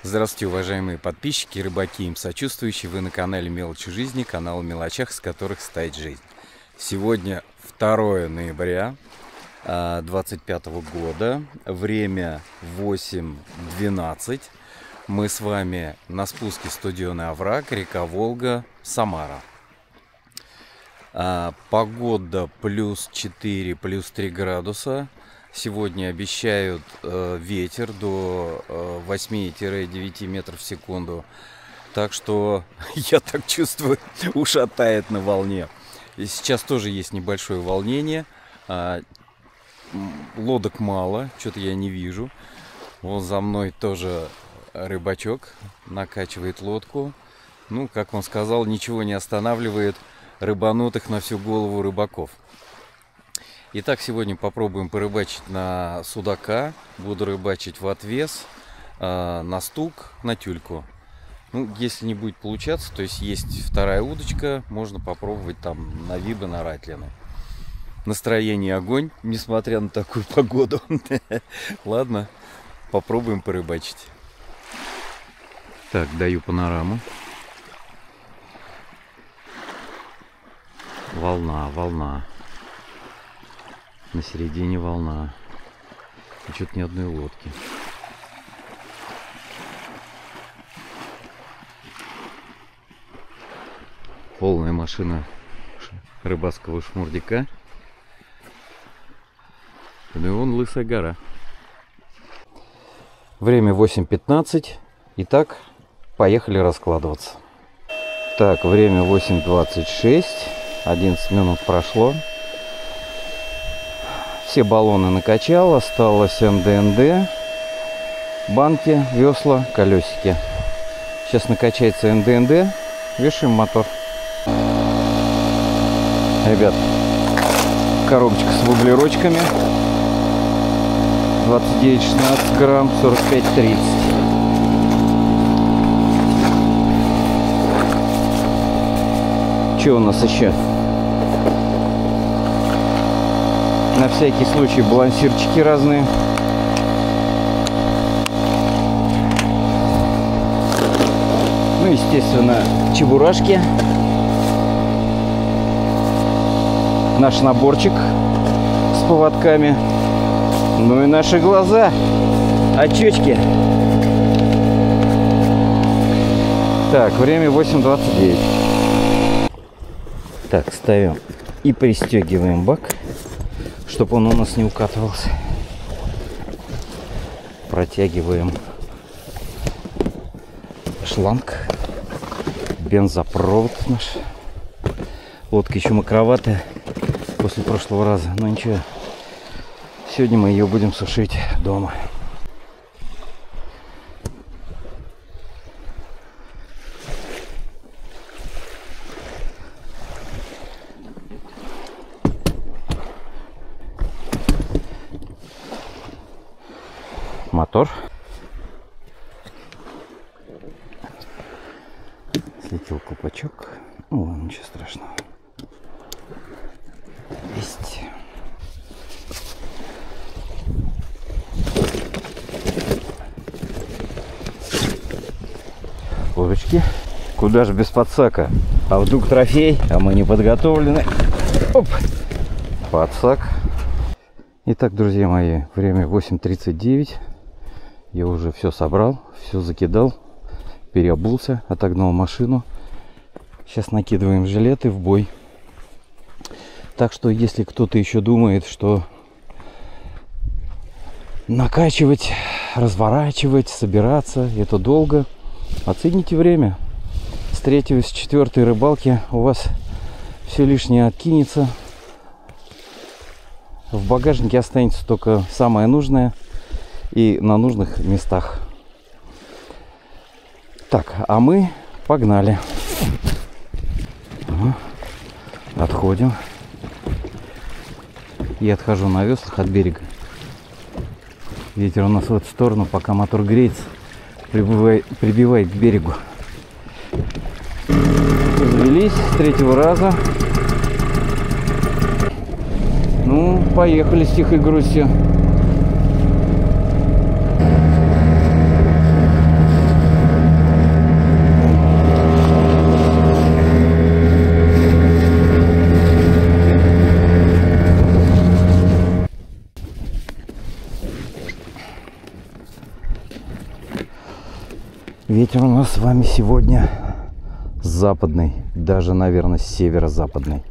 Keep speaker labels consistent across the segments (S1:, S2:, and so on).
S1: Здравствуйте, уважаемые подписчики, рыбаки и им сочувствующие. Вы на канале Мелочи Жизни, канал о мелочах, с которых стоит жизнь. Сегодня 2 ноября 2025 года, время 8:12. Мы с вами на спуске Студеный овраг, река Волга, Самара. Погода +4, +3 градуса. Сегодня обещают ветер до 8-9 метров в секунду. Так что я так чувствую, ушатает на волне. И сейчас тоже есть небольшое волнение. Лодок мало, что-то я не вижу. Вон за мной тоже рыбачок накачивает лодку. Ну, как он сказал, ничего не останавливает рыбанутых на всю голову рыбаков. Итак, сегодня попробуем порыбачить на судака. Буду рыбачить в отвес, на стук, на тюльку. Ну, если не будет получаться, то есть вторая удочка, можно попробовать там на вибы, на ратлины. Настроение огонь, несмотря на такую погоду. Ладно, попробуем порыбачить. Так, даю панораму. Волна. На середине волна. И что-то ни одной лодки. Полная машина рыбацкого шмурдяка. Ну и вон Лысая гора. Время 8:15. Итак, поехали раскладываться. Так, время 8:26. 11 минут прошло. Все баллоны накачал, осталось НДНД, банки, весла, колесики. Сейчас накачается НДНД, вешаем мотор. Ребят, коробочка с воблерочками, 29-16 грамм, 45-30. Что у нас еще? На всякий случай балансирчики разные. Ну, естественно, чебурашки. Наш наборчик с поводками. Ну и наши глаза. Очечки. Так, время 8:29. Так, ставим и пристегиваем бак, чтобы он у нас не укатывался. Протягиваем шланг, бензопровод наш. Лодка еще мокроватая после прошлого раза, но ничего. Сегодня мы ее будем сушить дома. Мотор. Слетел колпачок. Ну ладно, ничего страшного. Есть. Лодочки. Куда же без подсака? А вдруг трофей? А мы не подготовлены. Оп! Подсак. Итак, друзья мои, время 8:39. Я уже все собрал, все закидал, переобулся, отогнал машину. Сейчас накидываем жилеты в бой. Так что, если кто-то еще думает, что накачивать, разворачивать, собираться, это долго, оцените время. С 3-й, с 4-й рыбалки у вас все лишнее откинется. В багажнике останется только самое нужное. И на нужных местах. Так, а мы погнали. Отходим. Я отхожу на веслах от берега. Ветер у нас в эту сторону, пока мотор греется, прибивает к берегу. Завелись с 3-го раза. Ну, поехали с тихой грустью. Ветер у нас с вами сегодня западный, даже, наверное, северо-западный.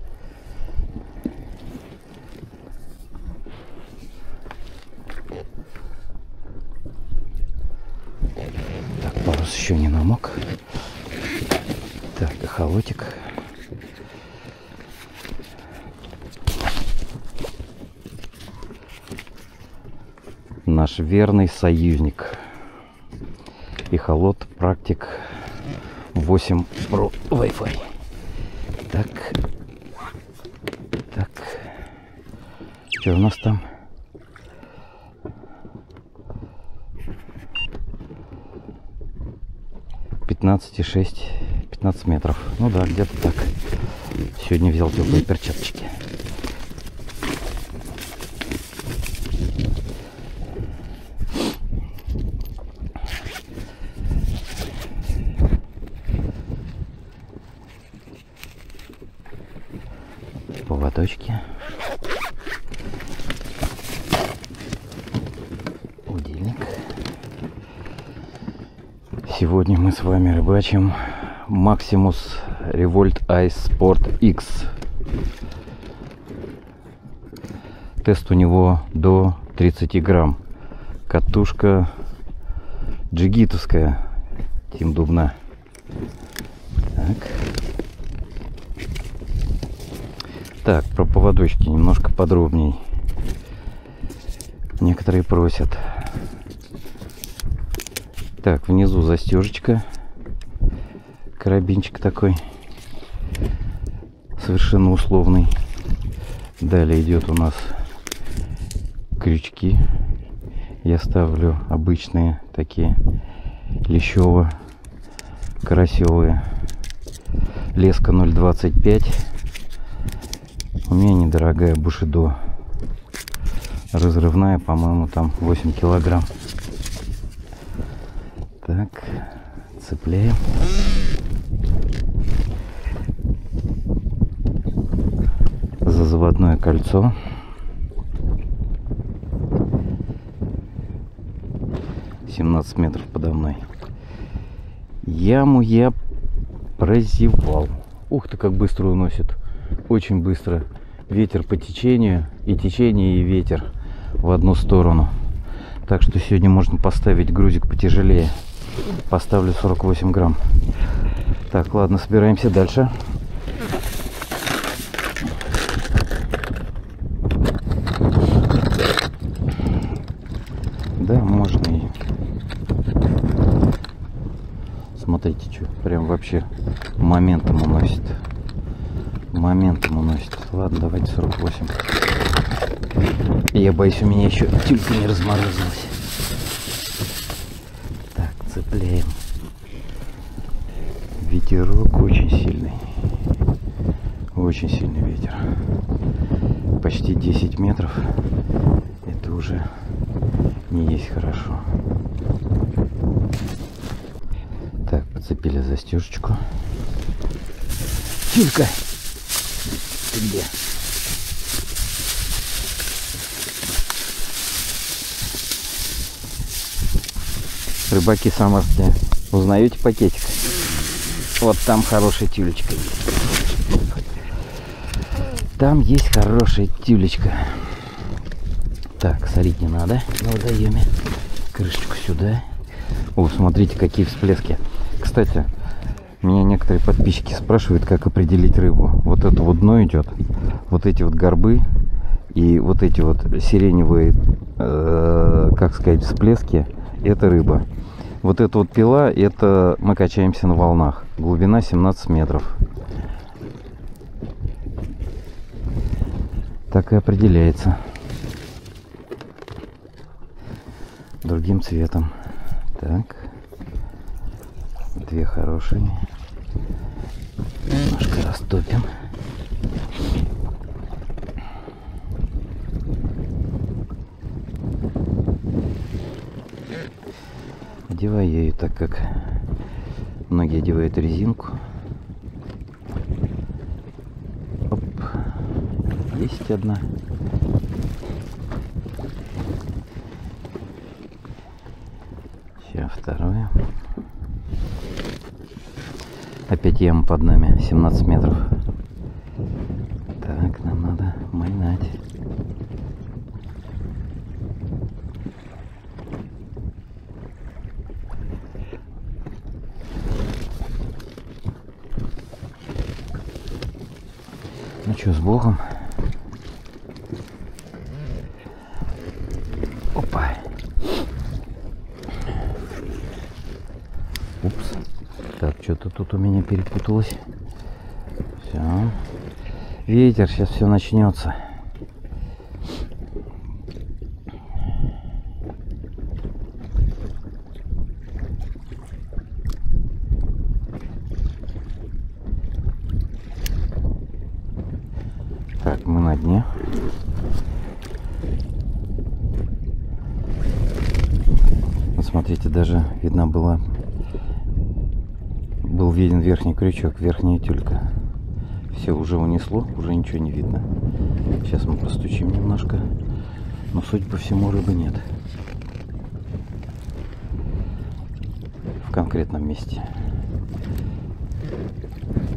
S1: Так, парус еще не намок. Так, эхолотик. Наш верный союзник. Эхолот Practic 8 Pro Wi-Fi. Так. Так. Что у нас там? «15,6-15 метров». Ну да, где-то так. Сегодня взял теплые перчаточки. Поводочки. Удильник. Сегодня мы с вами рыбачим Maximus Revolt Ice Sport X. Тест у него до 30 грамм. Катушка джигитовская. Тим Дубна. Так. Так, про поводочки немножко подробней. Некоторые просят. Так, внизу застежечка. Карабинчик такой. Совершенно условный. Далее идет у нас крючки. Я ставлю обычные такие лещево-карасевые. Леска 0,25. У меня недорогая Бушидо. Разрывная, по-моему, там 8 килограмм. Так, цепляем. За заводное кольцо. «17 метров подо мной». Яму я прозевал. Ух ты, как быстро уносит. Очень быстро. Ветер по течению, и течение, и ветер в одну сторону. Так что сегодня можно поставить грузик потяжелее. Поставлю 48 грамм. Так, ладно, собираемся дальше. Да, можно и... Смотрите, что прям вообще моментом уносит. Моментом уносит. Ладно, давайте 48. Я боюсь, у меня еще тюлька не разморозилась. Так, цепляем. Ветерок очень сильный. Очень сильный ветер. Почти 10 метров. Это уже не есть хорошо. Так, подцепили застежечку. Тюлька! Ты где? Рыбаки самарские. Узнаете пакетик? Вот там хорошая тюлечка есть. Там есть хорошая тюлечка. Так, солить не надо на водоеме. Крышечку сюда. О, смотрите, какие всплески. Кстати, меня некоторые подписчики спрашивают, как определить рыбу. Вот это вот дно идет. Вот эти вот горбы и вот эти вот сиреневые, как сказать, всплески. Это рыба. Вот эта вот пила, это мы качаемся на волнах. Глубина 17 метров. Так и определяется. Другим цветом. Так. Две хорошие. Немножко растопим. Одеваю я ее так, как многие одевают резинку. Оп. Есть одна. Сейчас вторую. Опять яма под нами, 17 метров. Так, нам надо майнать. Ну что, с Богом. Опа. Упс. Так, что-то тут у меня перепуталось. Все. Ветер, сейчас все начнется. Так, мы на дне. Вот смотрите, даже видно было, был виден верхний крючок, верхняя тюлька. Все уже унесло, уже ничего не видно. Сейчас мы постучим немножко, но судя по всему рыбы нет в конкретном месте.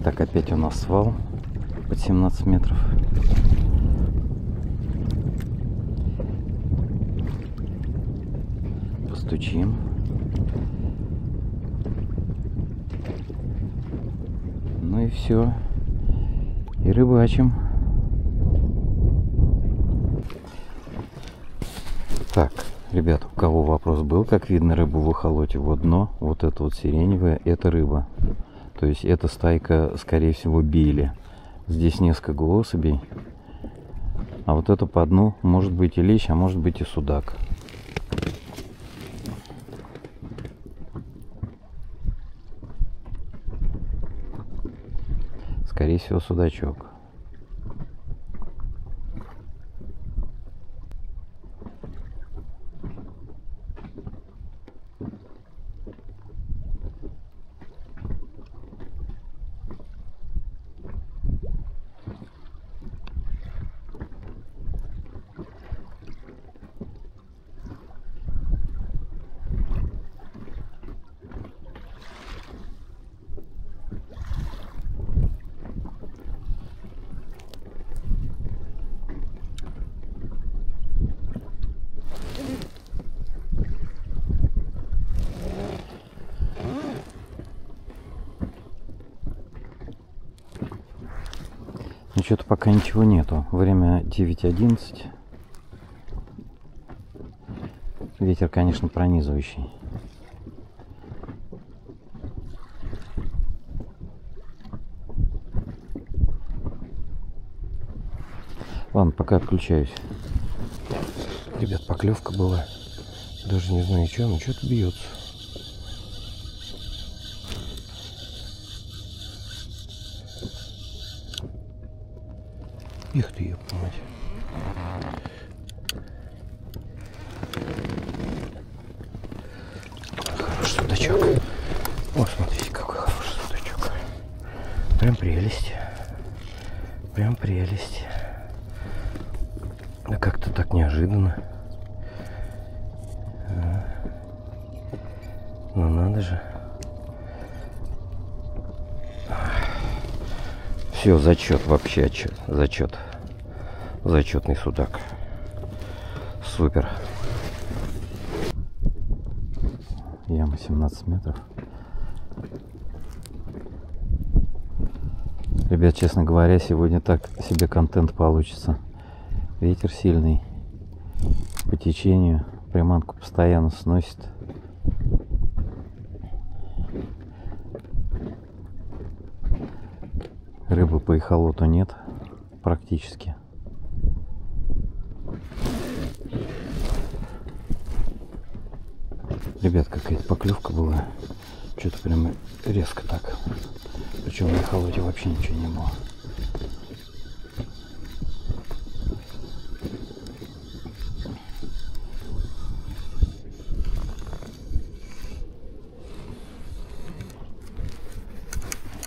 S1: Так, опять у нас свал под 17 метров. Постучим. Ну и все. И рыбачим. Так, ребят, у кого вопрос был, как видно рыбу в эхолоте, вот дно, вот это вот сиреневое, это рыба. То есть это стайка, скорее всего, били. Здесь несколько особей. А вот это по дну может быть и лещ, а может быть и судак. Скорее всего, судачок. Но что-то пока ничего нету. Время 9:11. Ветер, конечно, пронизывающий. Ладно, пока отключаюсь. Ребят, поклевка была. Даже не знаю, что, но что-то бьется. Их ты, ёб мать. Хороший судачок. О, смотрите, какой хороший судачок. Прям прелесть. Прям прелесть. Да как-то так неожиданно. Ну надо же. Все, зачет, вообще отчет, зачет. Зачетный судак. Супер. Яма 17 метров. Ребят, честно говоря, сегодня так себе контент получится. Ветер сильный. По течению. Приманку постоянно сносит. Рыбы по эхолоту нет практически. Ребят, какая-то поклевка была. Что-то прям резко так. Причем на эхолоте вообще ничего не было.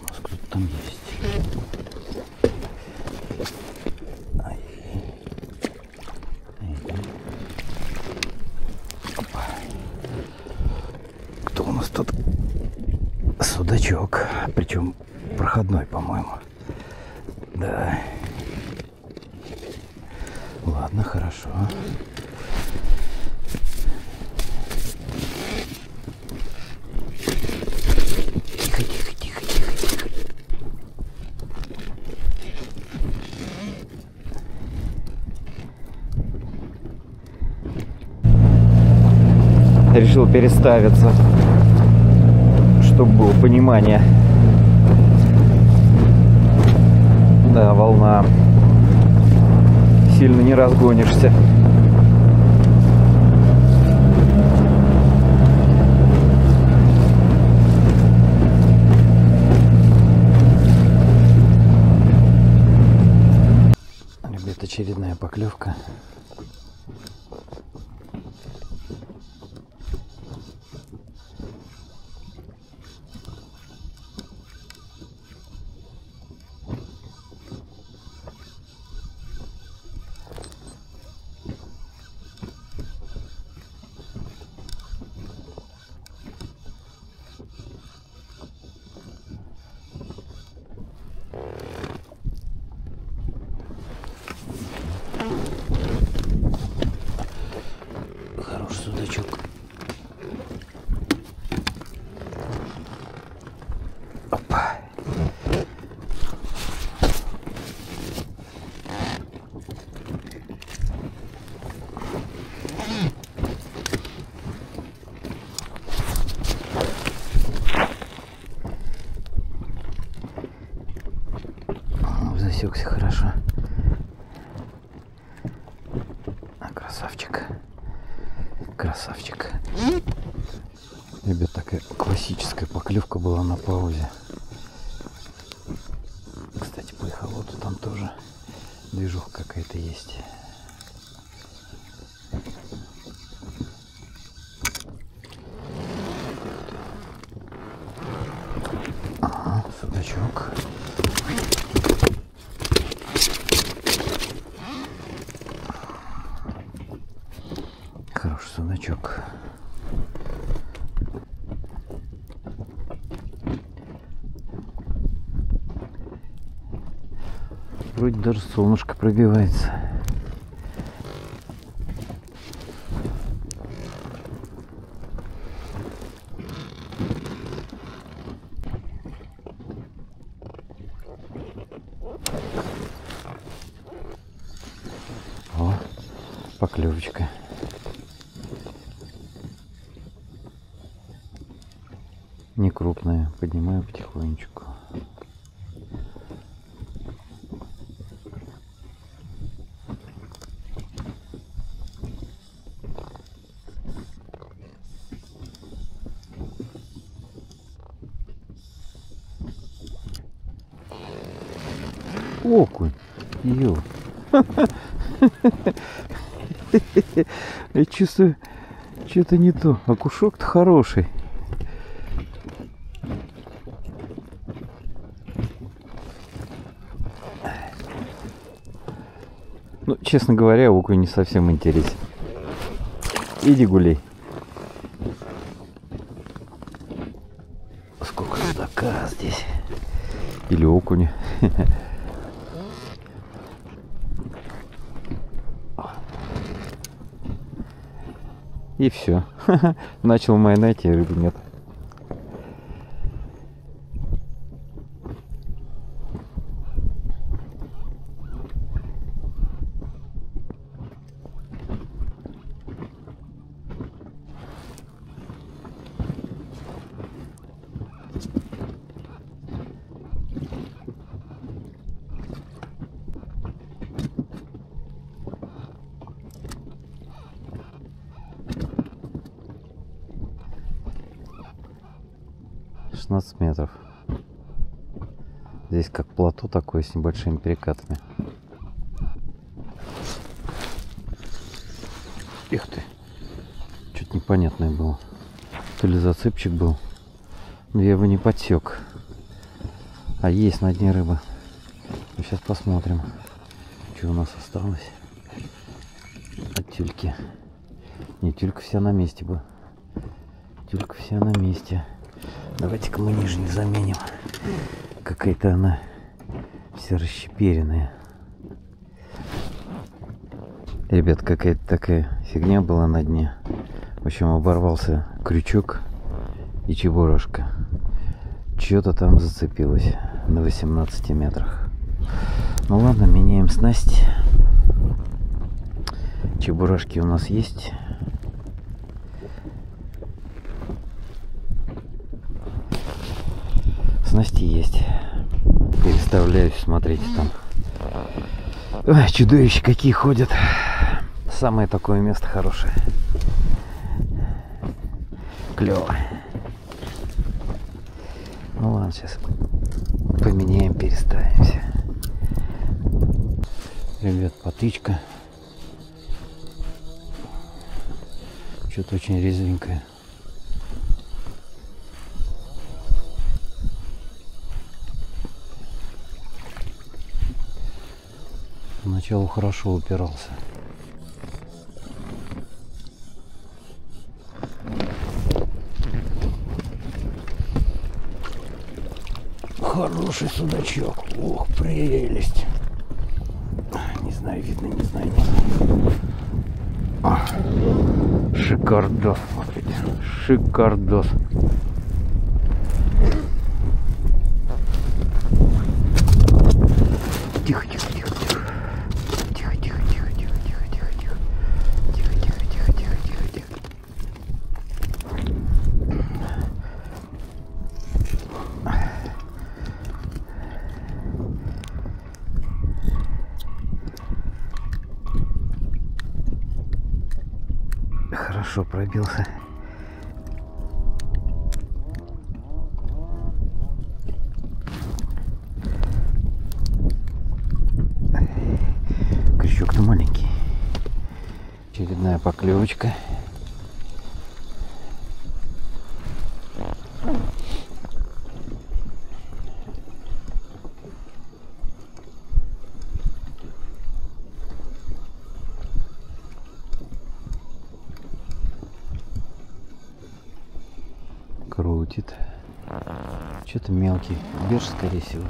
S1: Может, кто-то там есть. судачок, причем проходной, по-моему. Да. Ладно, хорошо. Тихо, тихо, тихо, тихо, тихо. Решил переставиться, чтобы было понимание. Да, волна. Сильно не разгонишься. Ребят, очередная поклевка. Хороший судачок. Опа. Засекся хорошо. Красавчик. Красавчик. Ребят, такая классическая поклевка была на паузе. Кстати, по эхолоту там тоже движуха какая-то есть. Ага, судачок. Хороший судачок. Вроде даже солнышко пробивается. О, поклевочка. Не крупная, поднимаю потихонечку. Окунь, ё. Я чувствую, что-то не то. Окушок-то хороший. Ну, честно говоря, окунь не совсем интересен. Иди гуляй. Сколько судака здесь. Или окуня. И все. Начал майнать, и рыбы нет. Метров. Здесь как плато такое с небольшими перекатами. Эх ты, что-то непонятное было. То ли зацепчик был, но я его не подсек. А есть на дне рыба. Ну, сейчас посмотрим, что у нас осталось от тюльки. Не, тюлька вся на месте была. Тюлька вся на месте. Давайте-ка мы нижнюю заменим. Какая-то она вся расщеперенная. Ребят, какая-то такая фигня была на дне. В общем, оборвался крючок и чебурашка. Что-то там зацепилось на 18 метрах. Ну ладно, меняем снасть. Чебурашки у нас есть. Снасти есть. Переставляюсь, смотрите там. Ой, чудовища какие ходят. Самое такое место хорошее. Клево. Ну ладно, сейчас поменяем, переставимся. Ребят, потычка. Что-то очень резвенькое. Поначалу хорошо упирался. Хороший судачок. Ох, прелесть. Не знаю, видно, не знаю. Шикардос, смотрите. Шикардос. Тихо, тихо, тихо, тихо. Тихо, тихо, тихо, тихо, тихо, тихо, тихо. Тихо, тихо, тихо, тихо, тихо, тихо. Хорошо пробился. Крючок-то маленький. Очередная поклевочка. Крутит. Что-то мелкий. Берж, скорее всего.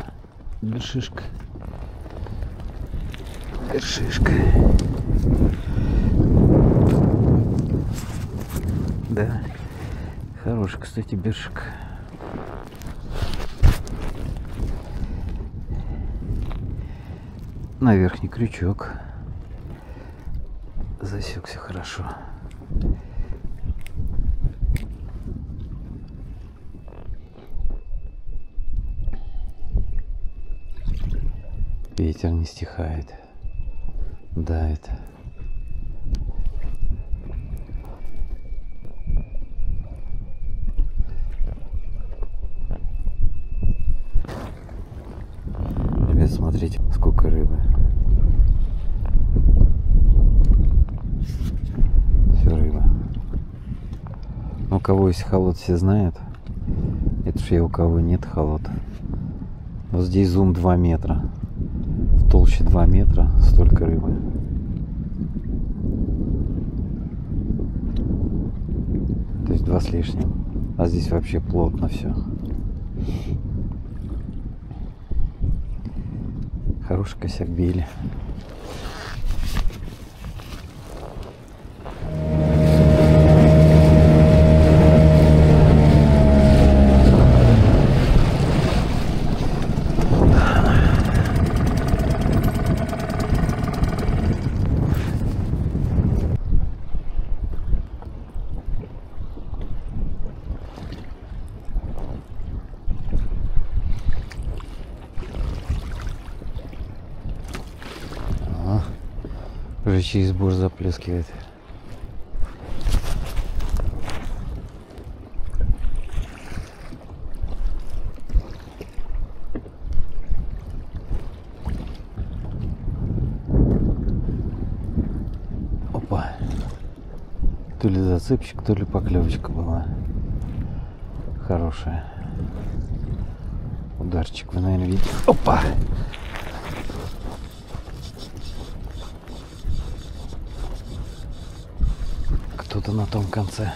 S1: Бершишка. Бершишка. Да. Хороший, кстати, бершик. На верхний крючок. Засекся хорошо. Ветер не стихает. Давит. Ребят, смотрите, сколько рыбы. Все рыба. У кого есть холод, все знают. Это ж я, у кого нет холод. Вот здесь зум 2 метра. В толще 2 метра столько рыбы. То есть 2 с лишним. А здесь вообще плотно все. Хороший косяк били. Уже через борт заплескивает. Опа. То ли зацепчик, то ли поклевочка была. Хорошая. Ударчик вы, наверное, видите. Опа! Кто-то на том конце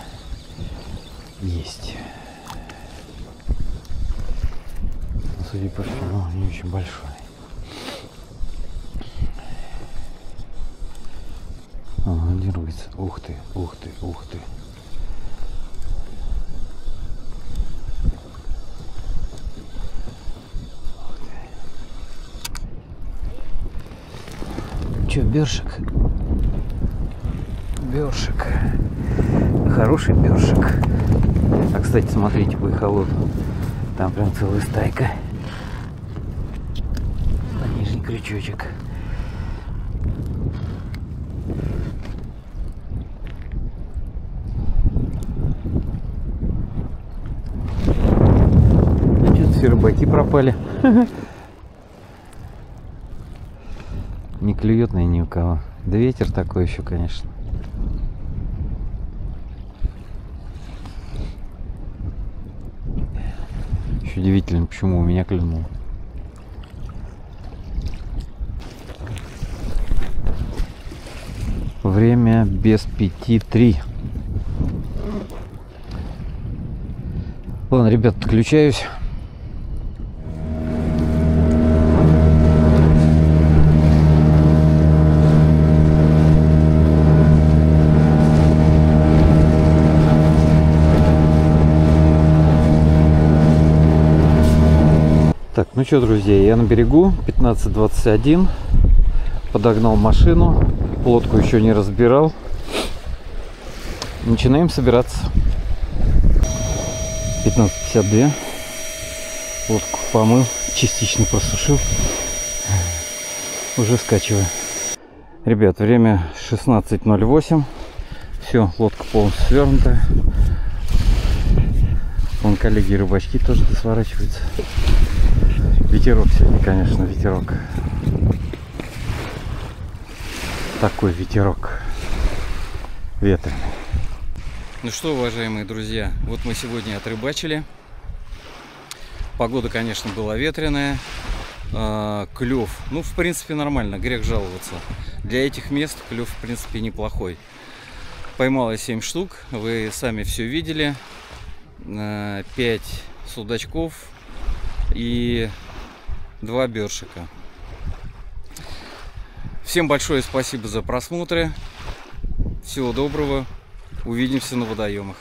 S1: есть. судя по всему, не очень большой. Ага, деруется. Ух ты, ух ты, ух ты. Че, бершик? Бершик. Хороший бершик. А, кстати, смотрите по эхолоту. Там прям целая стайка. На нижний крючочек. Что-то все рыбаки пропали. Не клюет на ни у кого. Да ветер такой еще, конечно. Еще удивительно, почему у меня клюнул. Время без 5:03. Ладно, ребят, отключаюсь. Так, ну что, друзья, я на берегу, 15:21, подогнал машину, лодку еще не разбирал. Начинаем собираться. 15:52, лодку помыл, частично просушил, уже скачиваю. Ребят, время 16:08, все, лодка полностью свернута. Вон коллеги-рыбачки тоже сворачиваются. Ветерок сегодня, конечно, ветерок. Такой ветерок ветреный. Ну что, уважаемые друзья, вот мы сегодня отрыбачили. Погода, конечно, была ветреная. Клев, ну, в принципе, нормально, грех жаловаться. Для этих мест клев, в принципе, неплохой. Поймал я 7 штук, вы сами все видели. 5 судачков и 2 бершика. Всем большое спасибо за просмотры. Всего доброго. Увидимся на водоемах.